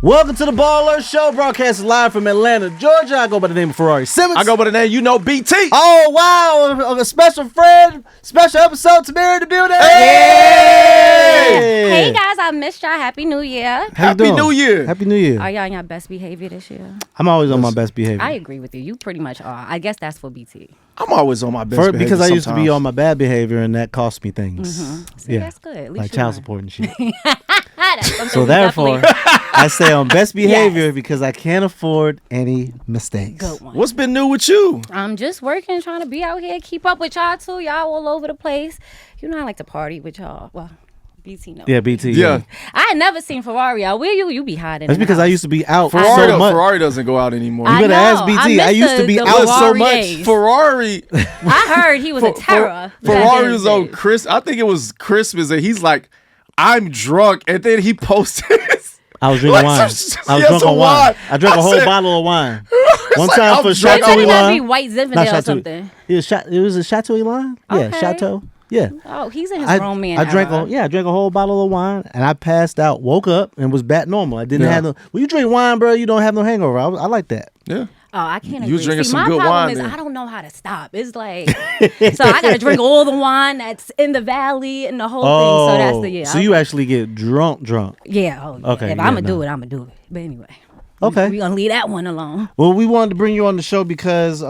Welcome to the BallerAlert Show, broadcasting live from Atlanta, Georgia. I go by the name of Ferrari. Simmons. I go by the name, BT. Oh, wow. A special friend, special episode, Tamira in the building. Hey, guys, I missed y'all. Happy New Year. Happy New Year. Happy New Year. Are y'all on your best behavior this year? I'm always on my best behavior. I agree with you. You pretty much are. I guess that's for BT. I'm always on my best behavior Because I used to be sometimes. on my bad behavior, and that cost me things. See, that's good. At least like you child learn. support and shit. That's something So we therefore, definitely- I stay on best behavior Yes. because I can't afford any mistakes. Good one. What's been new with you? I'm just working, trying to be out here, keep up with y'all too. Y'all all over the place. You know I like to party with y'all. Well, BT knows. Yeah, BT. Yeah. I had never seen Ferrari out. Where you be hiding? That's in the because I house? used to be out Ferrari, so much. Ferrari doesn't go out anymore. You better ask know. BT. I miss used to be the out so Ferrari much. days. Ferrari. I heard he was a terror. Ferrari was on I think it was Christmas, and he's like, I'm drunk. And then he posted I was drinking wine. I was drunk on wine. I drank a whole bottle of wine. One like, time I'm for drunk Chateau It gotta be Elan. White Not Zinfandel or Chateau. something. It was a Chateau Elan. Yeah, Okay. Chateau. Yeah. Oh, he's in his I grown man I drank era. I drank a whole bottle of wine and I passed out, woke up and was back normal. I didn't have no. When you drink wine, bro, you don't have no hangover. I like that. Yeah. Oh, I can't You agree. was drinking See, some my good problem wine is then. I don't know how to stop. It's like, so I got to drink all the wine that's in the valley and the whole thing. So that's the, yeah. So you actually get drunk. Yeah. Oh, yeah. Okay, If yeah, I'm going to no. do it, I'm going to do it. But anyway. Okay. We're going to leave that one alone. Well, we wanted to bring you on the show because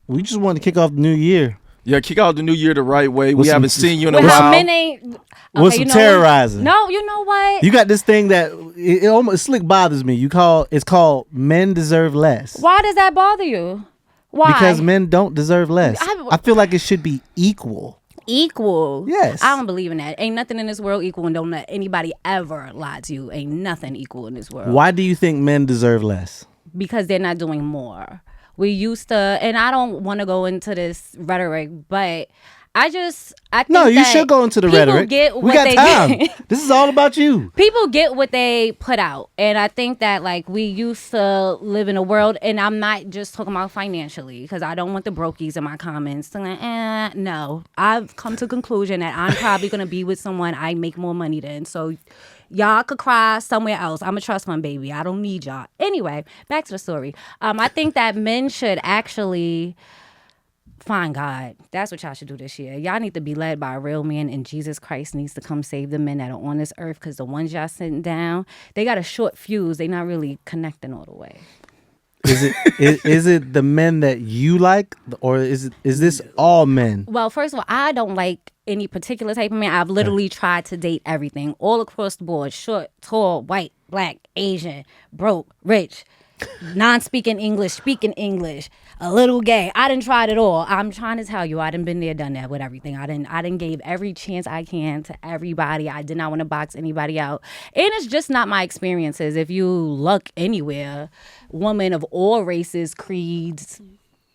we just wanted to kick off the new year. Yeah, kick out the new year the right way. With We some- haven't seen you in a With how while. men ain't. With Okay, some you know terrorizing. No, you know what? You got this thing that it almost slick bothers me. It's called Men Deserve Less. Why does that bother you? Why? Because men don't deserve less. I- I feel like it should be equal. Equal. Yes. I don't believe in that. Ain't nothing in this world equal, and don't let anybody ever lie to you. Ain't nothing equal in this world. Why do you think men deserve less? Because they're not doing more. We used to, and I don't want to go into this rhetoric, but I think No, you that should go into the people rhetoric. Get We what got they time. Get. This is all about you. People get what they put out, and I think that like we used to live in a world, and I'm not just talking about financially because I don't want the brokies in my comments to like, no. I've come to the conclusion that I'm probably gonna be with someone I make more money than, so y'all could cry somewhere else. I'm a trust fund baby. I don't need y'all. Anyway, back to the story. I think that men should actually find God. That's what y'all should do this year. Y'all need to be led by a real man, and Jesus Christ needs to come save the men that are on this earth, because the ones y'all sitting down, they got a short fuse. They not really connecting all the way. Is it the men that you like, or is this all men? Well, first of all, I don't like any particular type of man. I've literally tried to date everything, all across the board: short, tall, white, black, Asian, broke, rich, non-speaking English, speaking English, a little gay. I done tried it all. I'm trying to tell you, I done been there, done that with everything. I done gave every chance I can to everybody. I did not want to box anybody out. And it's just not my experiences. If you look anywhere, women of all races, creeds,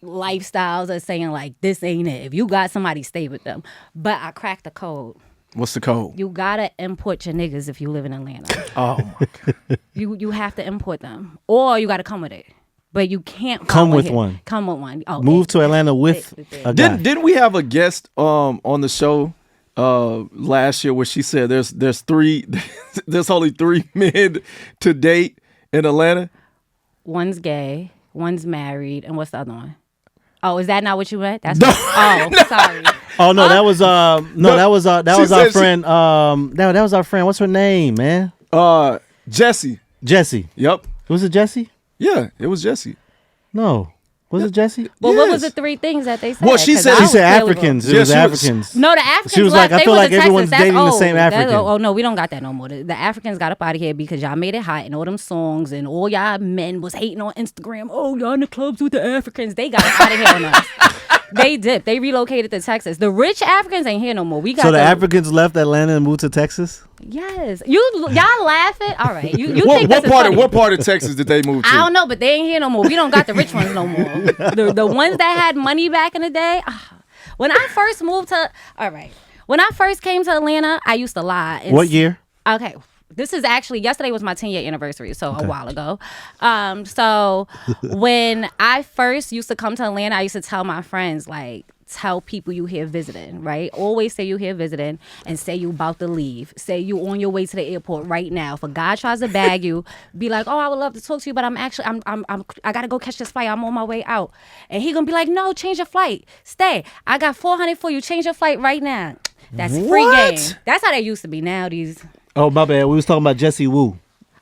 lifestyles are saying like, this ain't it. If you got somebody, stay with them. But I cracked the code. What's the code? You gotta import your niggas if you live in Atlanta. Oh, my God. You have to import them, or you gotta come with it. But you can't Come follow with him. one. Come with one. Oh, Move to Atlanta with a guy. Didn't we have a guest on the show last year where she said there's only 3 men to date in Atlanta? One's gay, one's married, and what's the other one? Oh, is that not what you meant? That's No. sorry. Oh no, that was that was our said friend. That was our friend. What's her name, man? Jesse. Jessie. Yep. Was it Jessie? Yeah, it was Jesse. No. Was it Jessie? Well, what was the Yes. 3 things that they said? Well, she 'Cause said- I She was said clearly Africans. wrong. It was Yeah, she was- Africans. No, the Africans She was left. like, I They feel was like the everyone's Texans. dating the same African. Oh no, we don't got that no more. The Africans got up out of here because y'all made it hot, and all them songs and all y'all men was hating on Instagram. Oh, y'all in the clubs with the Africans. They got up out of here on us. They dipped. They relocated to Texas. The rich Africans ain't here no more. We got So the Africans left Atlanta and moved to Texas? Yes, y'all laughing. All right, you think What this is funny. what part of Texas did they move to? I don't know, but they ain't here no more. We don't got the rich ones no more. The ones that had money back in the day. When I first moved to, when I first came to Atlanta, I used to lie. And What year? Okay. This is actually, yesterday was my 10-year anniversary, so a while ago. So when I first used to come to Atlanta, I used to tell my friends, like, tell people you here visiting, right? Always say you here visiting and say you about to leave. Say you on your way to the airport right now. If a guy tries to bag you, be like, oh, I would love to talk to you, but I gotta go catch this flight. I'm on my way out. And he gonna be like, no, change your flight. Stay. I got $400 for you. Change your flight right now. That's free game. That's how they used to be. Now these. Oh, my bad. We was talking about Jessie Woo.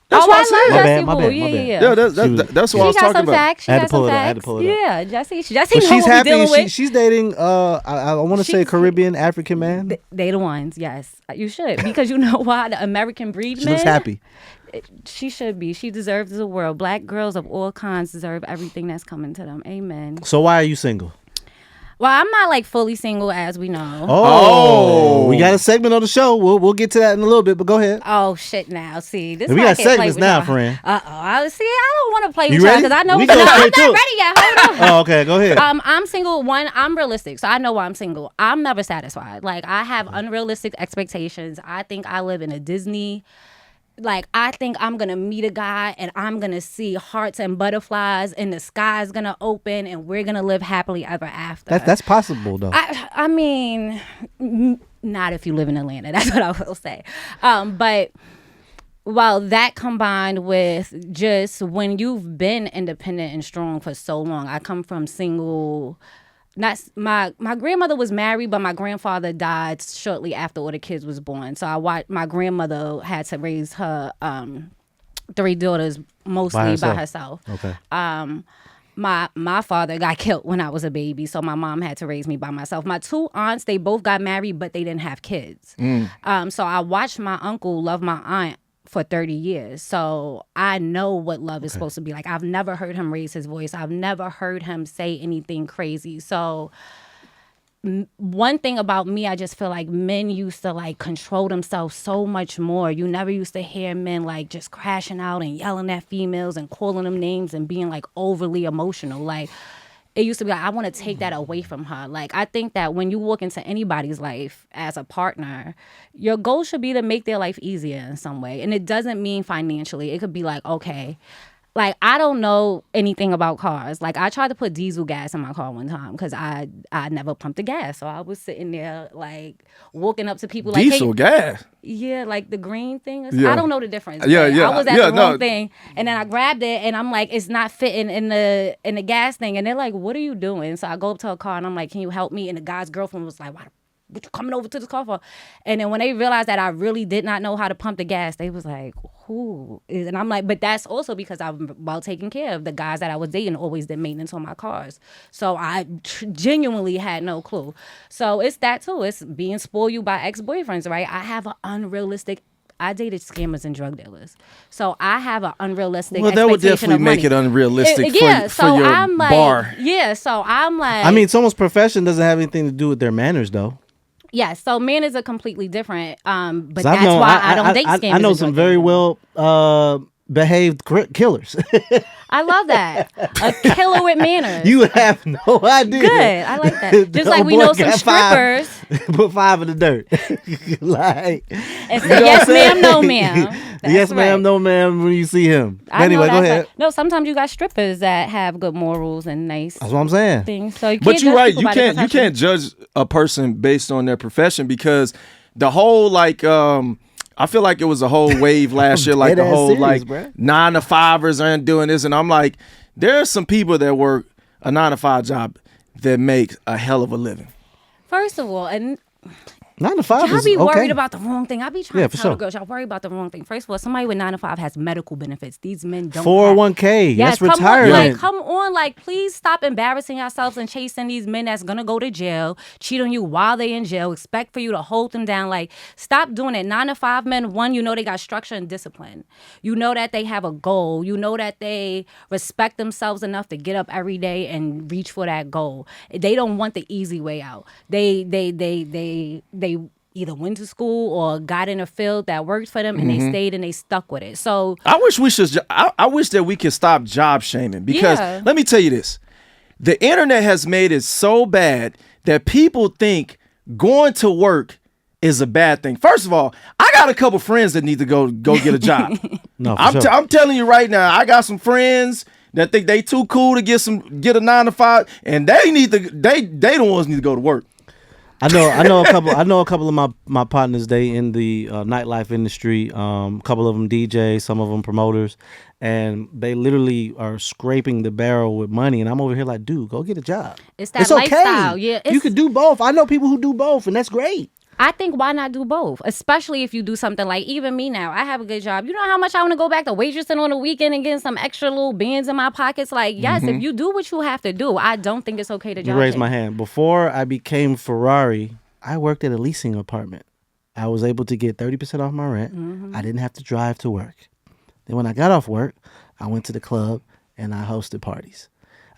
That's what I said. love Jessie My Woo. bad. Yeah. That's what I was She got talking some about. facts. I had to pull it up. Yeah, Jessie But know she's what we happy. dealing with. She's dating. I want to say Caribbean African man. They the ones, yes. You should. Because you know why? The American breed She men. looks happy. She should be. She deserves the world. Black girls of all kinds deserve everything that's coming to them. Amen. So why are you single? Well, I'm not like fully single, as we know. Oh, we got a segment on the show. We'll get to that in a little bit, but go ahead. Oh shit! Now, see, this. We got segments now, friend. I see. I don't want to play You with y'all ready? because I know We no, go I'm straight not to it. ready yet. Hold on. Oh, okay, go ahead. I'm single. One, I'm realistic, so I know why I'm single. I'm never satisfied. Like I have unrealistic expectations. I think I live in a Disney. Like I think I'm gonna meet a guy and I'm gonna see hearts and butterflies and the sky's gonna open and we're gonna live happily ever after. That's possible though. I mean, not if you live in Atlanta. That's what I will say. But well, that combined with just when you've been independent and strong for so long, I come from single. Not my grandmother was married, but my grandfather died shortly after all the kids was born. So my grandmother had to raise her 3 daughters mostly by herself. Okay. My father got killed when I was a baby, so my mom had to raise me by myself. My 2 aunts, they both got married, but they didn't have kids. So I watched my uncle love my aunt for 30 years. So I know what love is supposed to be like. I've never heard him raise his voice. I've never heard him say anything crazy. So one thing about me, I just feel like men used to like control themselves so much more. You never used to hear men like just crashing out and yelling at females and calling them names and being like overly emotional. Like it used to be like, I want to take that away from her. Like, I think that when you walk into anybody's life as a partner, your goal should be to make their life easier in some way. And it doesn't mean financially. It could be like, okay, like, I don't know anything about cars. Like, I tried to put diesel gas in my car one time because I never pumped the gas. So I was sitting there, like, walking up to people like, Diesel gas? Yeah, like the green thing. Yeah. I don't know the difference. Yeah. I was at the wrong thing, and then I grabbed it, and I'm like, it's not fitting in the gas thing. And they're like, what are you doing? So I go up to a car, and I'm like, can you help me? And the guy's girlfriend was like, what you coming over to this car for? And then when they realized that I really did not know how to pump the gas, they was like, who is? And I'm like, but that's also because I'm well taken care of. The guys that I was dating always did maintenance on my cars. So I genuinely had no clue. So it's that too. It's being spoiled by ex-boyfriends, right? I have an unrealistic I dated scammers and drug dealers. So I have an unrealistic expectation that would definitely of money. make it unrealistic so for your I'm like, bar. Yeah, so I'm like... I mean, someone's profession doesn't have anything to do with their manners, though. Yeah, so manners are completely different. But that's known, why I don't date scammers. I know and some drug very dealers. well behaved killers. I love that. A killer with manners. You have no idea. Good. I like that. Just like we know some strippers. Put 5 in the dirt. Like, and say, yes, ma'am, no, ma'am. Yes, ma'am, no, ma'am, when you see him. Anyway, go ahead. No, sometimes you got strippers that have good morals and nice That's what I'm saying. things. So But you're right. You can't judge a person based on their profession because the whole like I feel like it was a whole wave last year, like the whole serious, like bro. 9-to-5ers aren't doing this, and I'm like, there are some people that work a 9-to-5 job that make a hell of a living. First of all, and 9 to 5 y'all is be okay. worried about the wrong thing. I be trying to tell sure. the girls, y'all worry about the wrong thing. First of all, somebody with 9 to 5 has medical benefits. These men don't. 401k. Yes, That's retirement. Come on, like please stop embarrassing yourselves and chasing these men that's gonna go to jail, cheat on you while they in jail, expect for you to hold them down. Like, stop doing it. 9 to 5 men, one, you know they got structure and discipline. You know that they have a goal. You know that they respect themselves enough to get up every day and reach for that goal. They don't want the easy way out. They either went to school or got in a field that worked for them and they stayed and they stuck with it. So I wish that we could stop job shaming because let me tell you this. The internet has made it so bad that people think going to work is a bad thing. First of all, I got a couple friends that need to go get a job. No, I'm telling you right now, I got some friends that think they too cool to get a 9 to 5, and they the ones need to go to work. I know a couple of my partners. They in the nightlife industry. A couple of them DJs, some of them promoters, and they literally are scraping the barrel with money. And I'm over here like, dude, go get a job. It's that lifestyle. Okay. Yeah, you could do both. I know people who do both, and that's great. I think why not do both? Especially if you do something like even me now. I have a good job. You know how much I want to go back to waitressing on the weekend and getting some extra little bands in my pockets? Like, yes, if you do what you have to do, I don't think it's okay to job. Raise my hand. Before I became Ferrari, I worked at a leasing apartment. I was able to get 30% off my rent. I didn't have to drive to work. Then when I got off work, I went to the club and I hosted parties.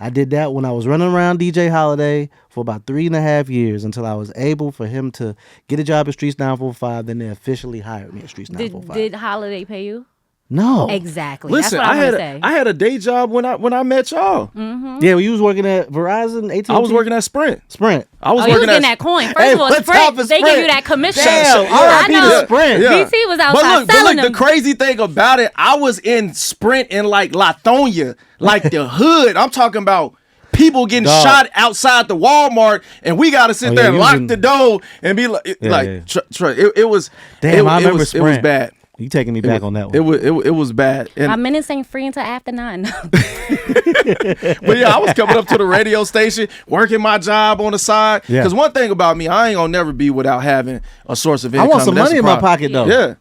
I did that when I was running around DJ Holiday for about 3.5 years until I was able for him to get a job at Streets 945. Then they officially hired me at Streets 945. Did Holiday pay you? No. Exactly. Listen, that's what I had a day job when I met y'all. Yeah, well, you was working at Verizon, AT&T? I was working at Sprint. I was you was working getting that coin. First of all, Sprint, they give you that commission. Damn, I know. Sprint. Yeah. BT was outside selling them. The crazy thing about it, I was in Sprint in like Lithonia, like the hood. I'm talking about people getting shot outside the Walmart, and we got to sit there and lock the door and be like, it was. Damn, I remember Sprint. It was bad. You taking me back on that one? It was bad. And my minutes ain't free until after 9. But yeah, I was coming up to the radio station, working my job on the side. Because one thing about me, I ain't gonna never be without having a source of income. I want some money in my pocket though. Yeah.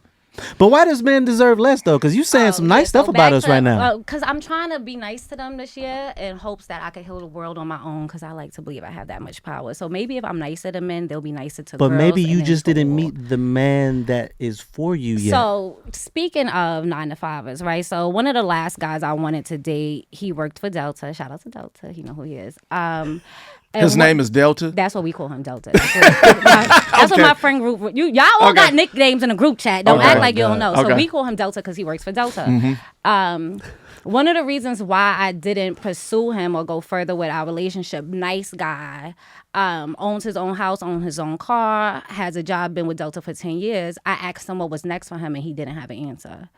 But why does men deserve less though? Because you saying some nice stuff about us right now. Because I'm trying to be nice to them this year in hopes that I can heal the world on my own. Because I like to believe I have that much power. So maybe if I'm nicer to men, they'll be nicer to girls. But maybe you just didn't meet the man that is for you yet. So speaking of 9 to 5ers, right? So one of the last guys I wanted to date, he worked for Delta. Shout out to Delta. You know who he is. His name is Delta? That's what we call him, Delta. That's what my friend group... Y'all all got nicknames in the group chat. Don't act like you don't know. So we call him Delta because he works for Delta. One of the reasons why I didn't pursue him or go further with our relationship, nice guy, owns his own house, owns his own car, has a job, been with Delta for 10 years. I asked him what was next for him, and he didn't have an answer.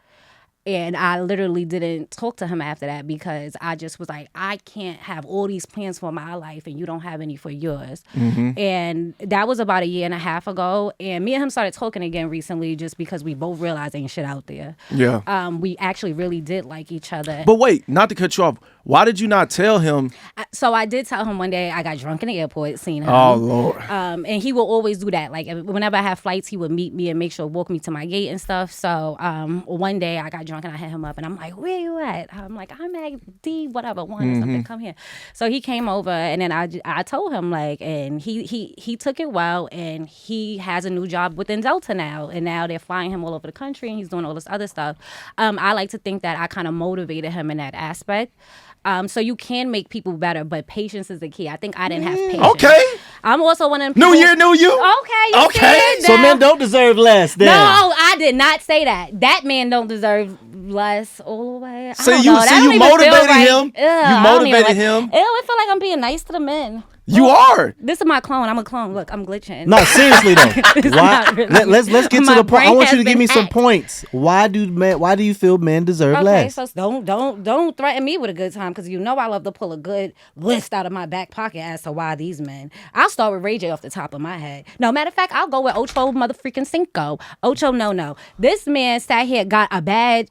And I literally didn't talk to him after that because I just was like, I can't have all these plans for my life and you don't have any for yours. And that was about 1.5 years ago. And me and him started talking again recently just because we both realized ain't shit out there. Yeah. We actually really did like each other. But wait, not to cut you off. Why did you not tell him? So I did tell him one day. I got drunk in the airport, seen him. Oh, Lord. And he will always do that. Like whenever I have flights, he would meet me and make sure walk me to my gate and stuff. So one day I got drunk and I hit him up and I'm like, where you at? I'm like, I'm at D whatever one or something. Come here. So he came over and then I told him like, and he took it well, and he has a new job within Delta now, and now they're flying him all over the country and he's doing all this other stuff. I like to think that I kind of motivated him in that aspect. So you can make people better, but patience is the key. I think I didn't have patience. Okay. I'm also one of them New year, new you. Okay. So men don't deserve less then. No, I did not say that. That man don't deserve less all the way. So you motivated him. You motivated him. Ew, I feel like I'm being nice to the men. You are. This is my clone. I'm a clone. Look, I'm glitching. No, seriously though. Why? Really. Let's get to the point. I want you to give me some hacked. points. Why do you feel men deserve less? Okay, so don't threaten me with a good time because you know I love to pull a good list out of my back pocket as to why these men. I'll start with Ray J off the top of my head. No, matter of fact, I'll go with Ocho motherfucking Cinco. Ocho no. This man sat here, got a baddie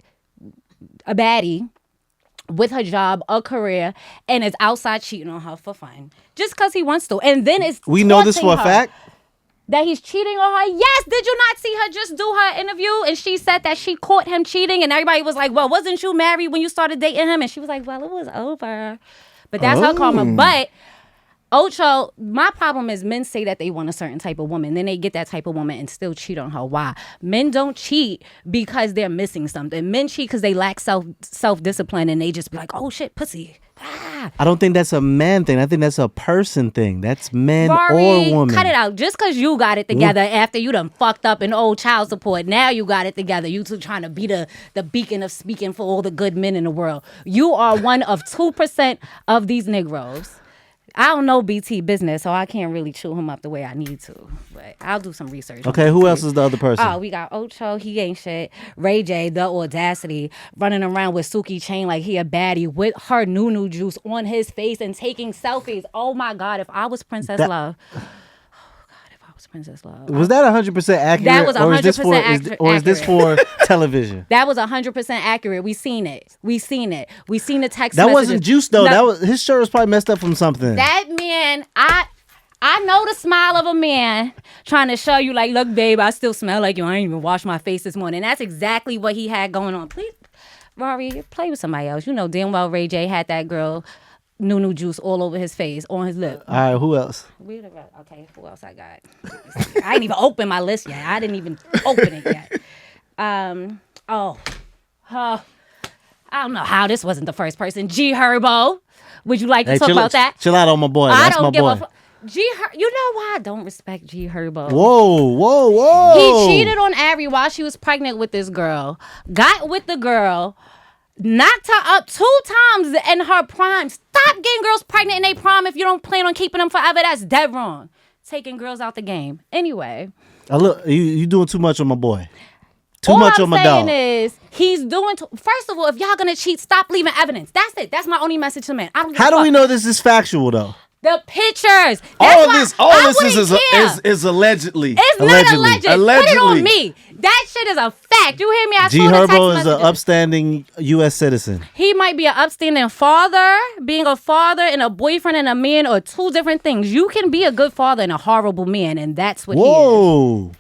with her job, a career, and is outside cheating on her for fun. Just because he wants to. And then it's we know this for a fact? That he's cheating on her. Yes, did you not see her just do her interview? And she said that she caught him cheating, and everybody was like, well, wasn't you married when you started dating him? And she was like, well, it was over. But that's her karma. But Ocho, my problem is men say that they want a certain type of woman. Then they get that type of woman and still cheat on her. Why? Men don't cheat because they're missing something. Men cheat because they lack self-discipline and they just be like, oh shit, pussy. Ah. I don't think that's a man thing. I think that's a person thing. That's men Rory, or woman. Cut it out. Just because you got it together after you done fucked up in old child support, now you got it together. You two trying to be the beacon of speaking for all the good men in the world. You are one of 2% of these Negroes. I don't know BT business, so I can't really chew him up the way I need to. But I'll do some research. Okay, who else is the other person? Oh, we got Ocho. He ain't shit. Ray J, the audacity, running around with Suki Chain like he a baddie with her nunu juice on his face and taking selfies. Oh my God, if I was Princess Love. Princess Love. Was that 100% accurate? That was 100% accurate. Or is this for television? That was 100% accurate. We seen it. We seen the text That messages. wasn't juice though. No, That was his shirt was probably messed up from something. that man, I know the smile of a man trying to show you like, look, babe, I still smell like you. I ain't even washed my face this morning. That's exactly what he had going on. Please, Rory, play with somebody else. You know damn well Ray J had that girl Nunu juice all over his face, on his lip. All right, who else? Okay, who else I got? I ain't even open my list yet. I didn't even open it yet. I don't know how this wasn't the first person. G Herbo. Would you like to talk about that? Chill out on my boy. That's my boy. You know why I don't respect G Herbo? Whoa. He cheated on Ari while she was pregnant with this girl. Got with the girl. Knocked her up 2 times in her prime. Stop getting girls pregnant in their prime if you don't plan on keeping them forever. That's dead wrong. Taking girls out the game. Anyway. Look, you doing too much on my boy. Too much on my dog. All I'm saying is, he's doing... First of all, if y'all gonna cheat, stop leaving evidence. That's it. That's my only message to men. I don't give a How do fuck. we know this is factual, though? The pictures. All this is allegedly. It's not alleged. Allegedly. Put it on me. That shit is a fact. You hear me? I G saw the text Herbo is an messages. upstanding U.S. citizen. He might be an upstanding father. Being a father and a boyfriend and a man are 2 different things. You can be a good father and a horrible man, and that's what he is. Whoa.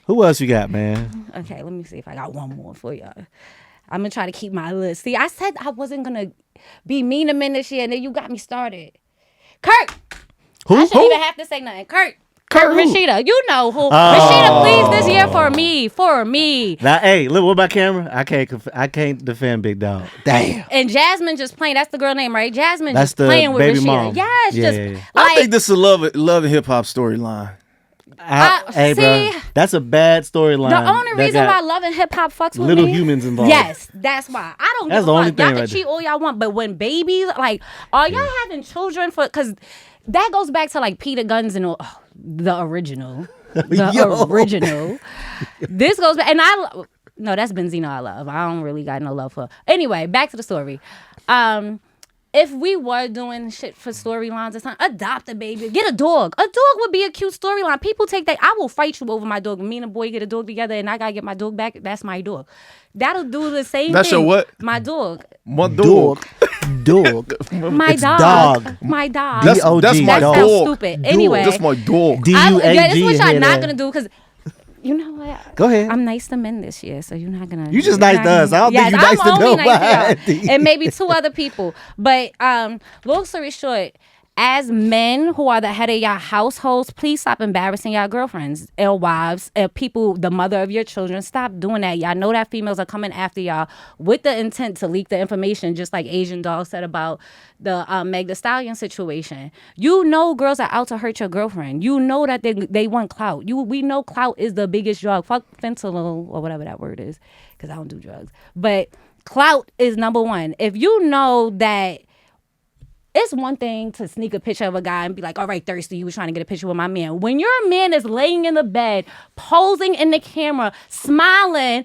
Who else you got, man? Okay, let me see if I got one more for y'all. I'm going to try to keep my list. See, I said I wasn't going to be mean to men this year, and then you got me started. Kirk. Who? I shouldn't even have to say nothing. Kirk Rashida. You know who. Oh. Rashida, please, this year for me. Now, hey, look, what about camera? I can't defend Big Dog. Damn. And Jasmine just playing. That's the girl name, right? Jasmine That's just the playing with baby Rashida. mom. Yes, Yeah, just yeah. I think this is a love and hip hop storyline. Hey, bro, that's a bad storyline. The only reason why Love and Hip Hop fucks with little me, humans involved. Yes, that's why. I don't That's give the a only fuck. thing Y'all can right cheat all y'all want, but when babies, like, are y'all having children for? Because that goes back to like Peter Guns and all, the original, original. This goes back, and no, that's Benzino. I love. I don't really got no love for. Anyway, back to the story. If we were doing shit for storylines or something, adopt a baby. Get a dog. A dog would be a cute storyline. People take that. I will fight you over my dog. Me and a boy get a dog together and I got to get my dog back. That's my dog. That'll do the same thing. That's your what? My dog. My dog. Dog. My It's dog. My dog. That's my That dog. sounds stupid. Anyway. That's my dog. This is what y'all not going to do because... You know what? Go ahead. I'm nice to men this year, so you're not gonna. You just nice to us. I don't think you nice to nobody. Nice to y'all. And maybe 2 other people. But long story short, as men who are the head of y'all households, please stop embarrassing y'all girlfriends, or wives, people, the mother of your children. Stop doing that. Y'all know that females are coming after y'all with the intent to leak the information, just like Asian Doll said about the Meg Thee Stallion situation. You know girls are out to hurt your girlfriend. You know that they want clout. We know clout is the biggest drug. Fuck fentanyl or whatever that word is, because I don't do drugs. But clout is number 1. If you know that it's one thing to sneak a picture of a guy and be like, all right, thirsty, you was trying to get a picture with my man. When your man is laying in the bed, posing in the camera, smiling,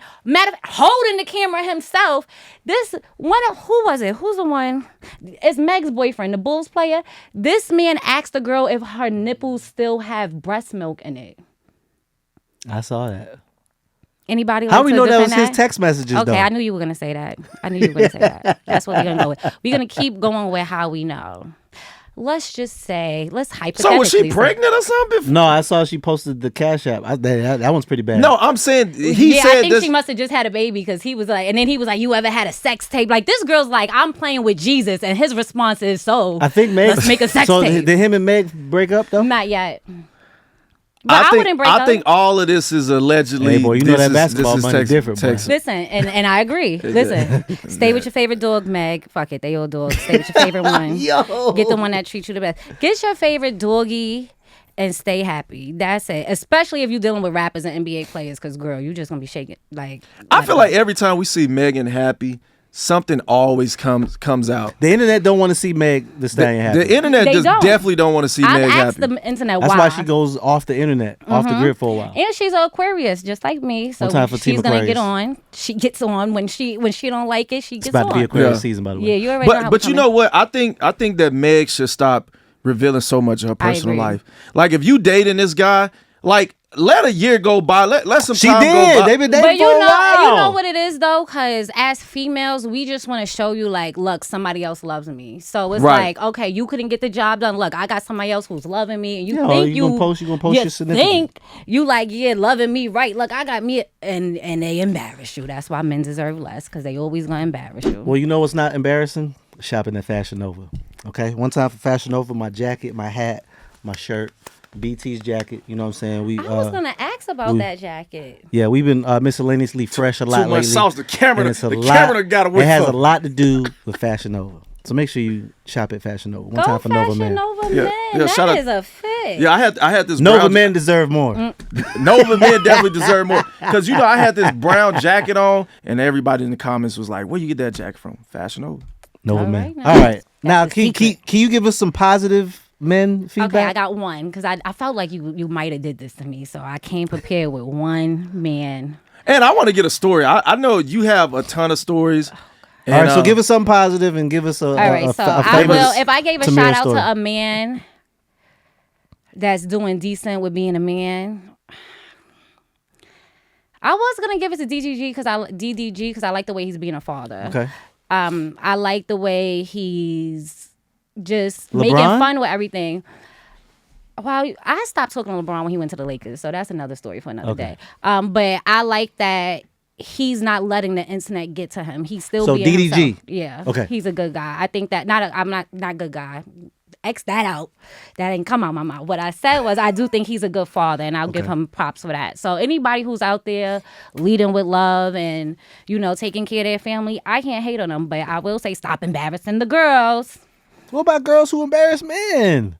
holding the camera himself, who was it? Who's the one? It's Meg's boyfriend, the Bulls player. This man asked the girl if her nipples still have breast milk in it. I saw that. Anybody? How we know that was that? his text messages? Okay, though? I knew you were gonna say that. That's what we're gonna go with. We're gonna keep going with how we know. Let's just say, let's hypothetically. So was she pregnant or something? No, I saw she posted the Cash App. That one's pretty bad. No, I'm saying I think she must have just had a baby because he was like, and then he was like, "You ever had a sex tape?" Like this girl's like, "I'm playing with Jesus," and his response is, "So I think Meg. let's make a sex so tape." Did him and Meg break up though? Not yet. But I wouldn't break up. I think all of this is allegedly. Hey, boy, you know that basketball money different, boy. Listen, and I agree. Listen, stay with your favorite dog, Meg. Fuck it, they all dogs. Stay with your favorite one. Yo. Get the one that treats you the best. Get your favorite doggy and stay happy. That's it. Especially if you're dealing with rappers and NBA players, because girl, you just gonna be shaking. Like I feel like every time we see Megan happy, something always comes out. The internet don't want to see Meg the Stallion happy. The internet definitely don't want to see Meg happy. I've asked the internet why. That's why she goes off the internet, off the grid for a while. And she's an Aquarius, just like me. So she's gonna get on. She gets on when she don't like it. She gets on. It's about to be Aquarius season, by the way. Yeah, you already know how But you know what? I think that Meg should stop revealing so much of her personal life. Like if you dating this guy, like let a year go by. Let some time go by. They've been dating but for a while. You know what it is though, because as females, we just want to show you like, look, somebody else loves me. So it's like, okay, you couldn't get the job done. Look, I got somebody else who's loving me, and you think you gonna post your significant. Think you like loving me, right? Look, I got me, and they embarrass you. That's why men deserve less, because they always gonna embarrass you. Well, you know what's not embarrassing? Shopping at Fashion Nova. Okay, one time for Fashion Nova, my jacket, my hat, my shirt. BT's jacket, you know what I'm saying? I was gonna ask about that jacket. Yeah, we've been miscellaneously fresh a lot lately. Too much sauce. The camera got away. It has a lot to do with Fashion Nova. So make sure you shop at Fashion Nova. One time for Nova Men. Nova Men. That is a fit. Yeah, I had this Nova Men deserve more. Nova Men definitely deserve more. Because I had this brown jacket on, and everybody in the comments was like, "Where you get that jacket from?" Fashion Nova. Nova Men. All right. Now, can you give us some positive men feedback? Okay, I got one because I felt like you might have did this to me, so I came prepared with one man. And I want to get a story. I know you have a ton of stories. All right, so give us something positive and give us a I will. If I gave a Tamira shout out story to a man that's doing decent with being a man, I was gonna give it to DDG because I like the way he's being a father. Okay. I like the way he's just LeBron? making fun with everything. Well, I stopped talking to LeBron when he went to the Lakers, so that's another story for another day. But I like that he's not letting the internet get to him. He's still being DDG. himself. Yeah. Okay. He's a good guy. I think that I'm not good guy. X that out. That didn't come out my mouth. What I said was I do think he's a good father, and I'll give him props for that. So anybody who's out there leading with love and taking care of their family, I can't hate on them. But I will say stop embarrassing the girls. What about girls who embarrass men?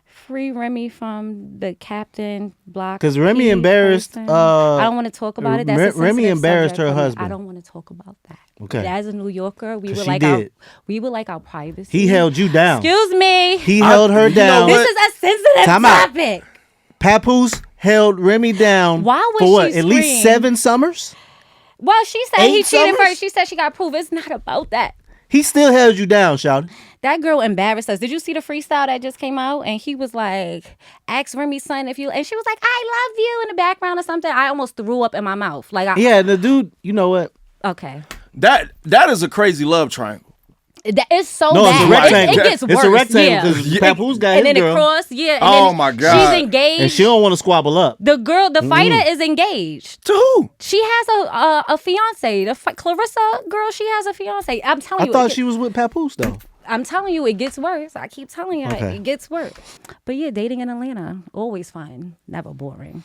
Free Remy from the Captain Block. Because Remy embarrassed. I don't want to talk about it. That's a Remy embarrassed subject. her husband. I don't want to talk about that. Okay. As a New Yorker, we would like our privacy. He held you down. Excuse me. He held her down. This is a sensitive topic. Papoose held Remy down. Why would for what? she At least 7 summers? Well, she said he cheated summers? first. She said she got proof. It's not about that. He still held you down, shouty. That girl embarrassed us. Did you see the freestyle that just came out? And he was like, ask Remy's son if you... And she was like, I love you in the background or something. I almost threw up in my mouth. Yeah, the dude, you know what? Okay. That is a crazy love triangle. It's so no, bad. It's a rectangle. It gets worse. It's a rectangle because Papoose got his girl. And then it crossed, And my God. She's engaged. And she don't want to squabble up. The fighter is engaged. To who? She has a fiance. Clarissa girl, she has a fiance. I'm telling you. I thought she was with Papoose though. I'm telling you, it gets worse. I keep telling you, it gets worse. But yeah, dating in Atlanta, always fun. Never boring.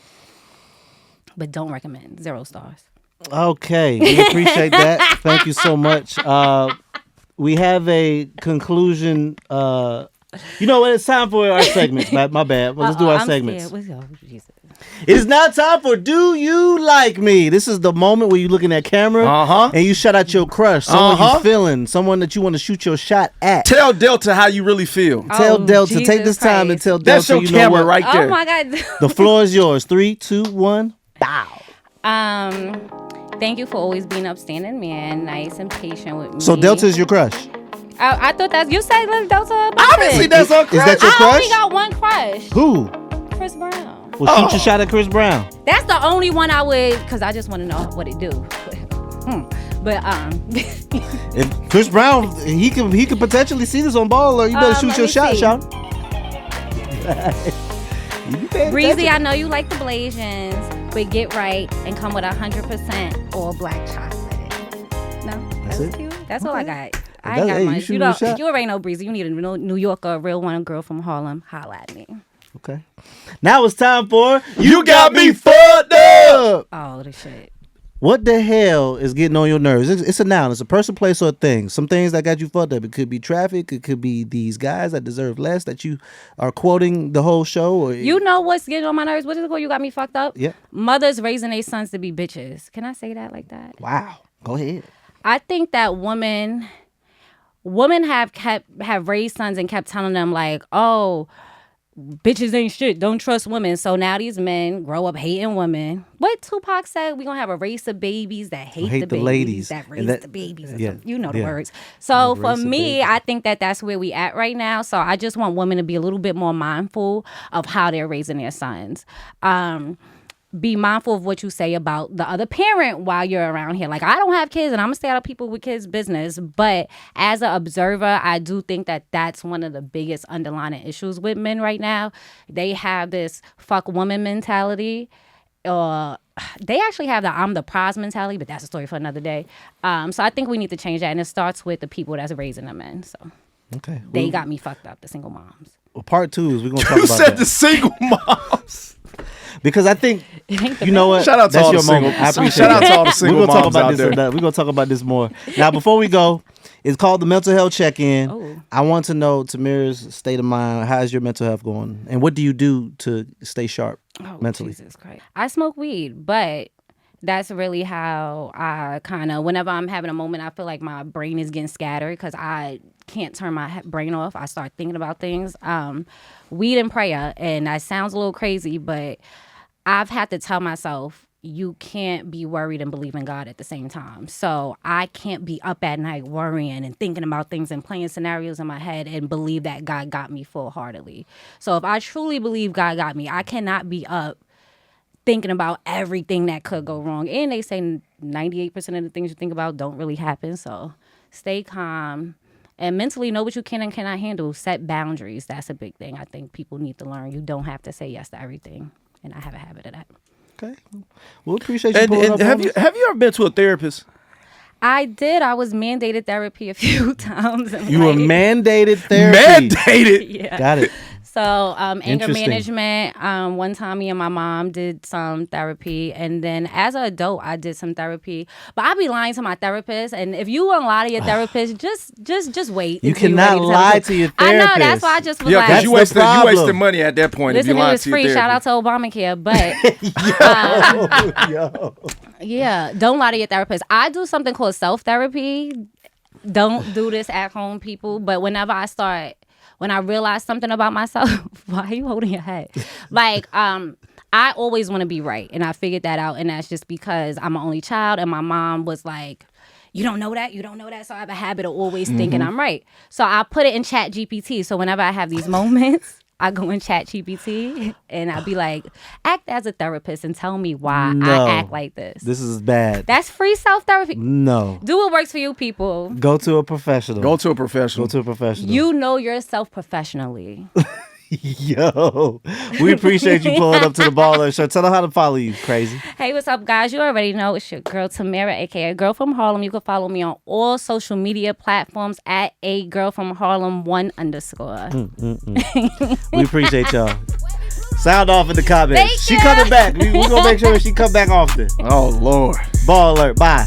But don't recommend. 0 stars. Okay, we appreciate that. Thank you so much. We have a conclusion. You know what? It's time for our segments. My bad. Let's do our segments. It is now time for Do You Like Me? This is the moment where you're looking at camera and you shout out your crush, someone you feeling, someone that you want to shoot your shot at. Tell Delta how you really feel. Tell Delta. Jesus Take this time and tell Delta. That's your camera right there. Oh my God. The floor is yours. 3, 2, 1. Bow. Thank you for always being upstanding man, nice and patient with me. So Delta is your crush? I thought that you said Delta. Obviously, that's our crush. Is that your crush? I only got one crush. Who? Chris Brown. Well, shoot your shot at Chris Brown. That's the only one I would, because I just want to know what it do. But if Chris Brown, he could potentially see this on BallerAlert. You better shoot your shot, shout. Breezy, I know you like the Blasians, but get right and come with 100% all black chocolate. No, that's cute. That's all I got. I ain't got much. You already know, Breezy. You need a New Yorker, a real one, a girl from Harlem. Holla at me. Okay. Now it's time for You Got Me Fucked Up. Oh, the shit. What the hell is getting on your nerves? It's a noun. It's a person, place, or a thing. Some things that got you fucked up. It could be traffic. It could be these guys that deserve less that you are quoting the whole show. Or you know what's getting on my nerves? What is it called? You got me fucked up? Yeah. Mothers raising their sons to be bitches. Can I say that like that? Wow. Go ahead. I think that women have raised sons and kept telling them like, oh, bitches ain't shit, don't trust women. So now these men grow up hating women. What Tupac said, we gonna have a race of babies that hate the babies, ladies that raise the babies. Yeah, you know the words. So for me, I think that that's where we at right now. So I just want women to be a little bit more mindful of how they're raising their sons. Be mindful of what you say about the other parent while you're around here. Like, I don't have kids and I'm gonna stay out of people with kids' business. But as an observer, I do think that that's one of the biggest underlying issues with men right now. They have this fuck woman mentality. They actually have the I'm the prize mentality, but that's a story for another day. So I think we need to change that. And it starts with the people that's raising the men. So okay, they got me fucked up, the single moms. Well, part 2 is we're gonna talk You about said that. the single moms. Because I think, you know what? Shout out to That's all the your single. moment. I appreciate Shout out that. to all the single We're gonna talk moms about out this. there. We're gonna talk about this more. Now, before we go, it's called the mental health check-in. Oh. I want to know Tamira's state of mind. How's your mental health going, and what do you do to stay sharp mentally? Jesus Christ. I smoke weed, but that's really how I kind of, whenever I'm having a moment, I feel like my brain is getting scattered because I can't turn my brain off. I start thinking about things. Weed and prayer, and that sounds a little crazy, but I've had to tell myself, you can't be worried and believe in God at the same time. So I can't be up at night worrying and thinking about things and playing scenarios in my head and believe that God got me full-heartedly. So if I truly believe God got me, I cannot be up thinking about everything that could go wrong. And they say 98% of the things you think about don't really happen. So stay calm and mentally know what you can and cannot handle. Set boundaries. That's a big thing I think people need to learn. You don't have to say yes to everything. And I have a habit of that. Okay, well, appreciate you pulling up. Have you ever been to a therapist? I did. I was mandated therapy a few times. You were mandated therapy. Mandated. Yeah. Got it. So anger Interesting. management. One time me and my mom did some therapy, and then as an adult I did some therapy. But I be lying to my therapist, and if you want to lie to your therapist, just wait. You until you're cannot ready to lie tell the to your truth. I know. therapist. That's why I just was Yeah, like, because you That's the wasted problem. money at that point. listen, if you it lied was to your free. Shout out therapist. to Obamacare, but Yo. yeah, don't lie to your therapist. I do something called self-therapy. Don't do this at home, people. But when I realize something about myself, why are you holding your head? Like, I always want to be right. And I figured that out. And that's just because I'm an only child. And my mom was like, you don't know that? You don't know that? So I have a habit of always thinking I'm right. So I put it in Chat GPT. So whenever I have these moments, I go in Chat GPT and I'll be like, act as a therapist and tell me why I act like this. This is bad. That's free self-therapy. No. Do what works for you, people. Go to a professional. Go to a professional. Go to a professional. You know yourself professionally. Yo, we appreciate you pulling up to the BallerAlert show. Tell them how to follow you, crazy. Hey, what's up, guys? You already know it's your girl Tamira, aka Girl from Harlem. You can follow me on all social media platforms at a Girl from Harlem 1_. We appreciate y'all. Sound off in the comments. Thank She you. coming back. We're gonna make sure she come back often. Oh Lord. BallerAlert. Bye.